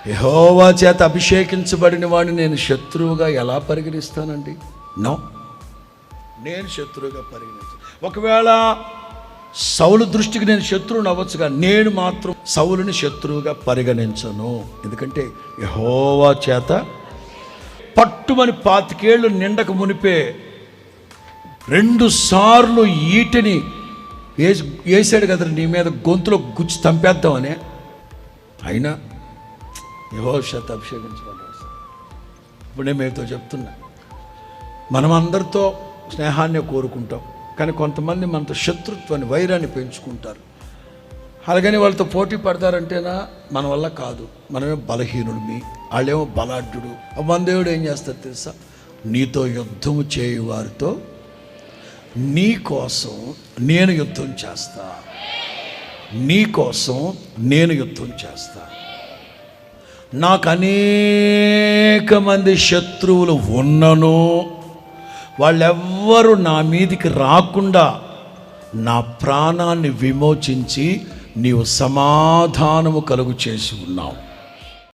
యెహోవా చేత అభిషేకించబడిన వాడిని నేను శత్రువుగా ఎలా పరిగణిస్తానండి? నో, నేను శత్రువుగా పరిగణించను. ఒకవేళ సౌలు దృష్టికి నేను శత్రువుని అవ్వచ్చుగా, నేను మాత్రం సౌలుని శత్రువుగా పరిగణించను. ఎందుకంటే యెహోవా చేత పట్టుమని 25 ఏళ్ళు నిండక మునిపే 2 సార్లు ఈటని వేసాడు కదా నీ మీద, గొంతులో గుచ్చి చంపేద్దామని. అయినా యెహోవా చేత అభిషేకించబడ్డాడు. ఇప్పుడు నేను మీతో చెప్తున్నా, మనం అందరితో స్నేహాన్ని కోరుకుంటాం, కానీ కొంతమంది మనతో శత్రుత్వాన్ని, వైరాన్ని పెంచుకుంటారు. అలాగని వాళ్ళతో పోటీ పడతారంటేనా మన వల్ల కాదు. మనమే బలహీనుడు, వాళ్ళేమో బలాఢ్యుడు. మన దేవుడు ఏం చేస్తారు తెలుసా? నీతో యుద్ధము చేయు వారితో నీ కోసం నేను యుద్ధం చేస్తా, నీ కోసం నేను యుద్ధం చేస్తా. నాకు అనేక మంది శత్రువులు ఉన్నను, వాళ్ళెవ్వరూ నా మీదికి రాకుండా నా ప్రాణాన్ని విమోచించి నీవు సమాధానము కలుగు చేసి ఉన్నావు.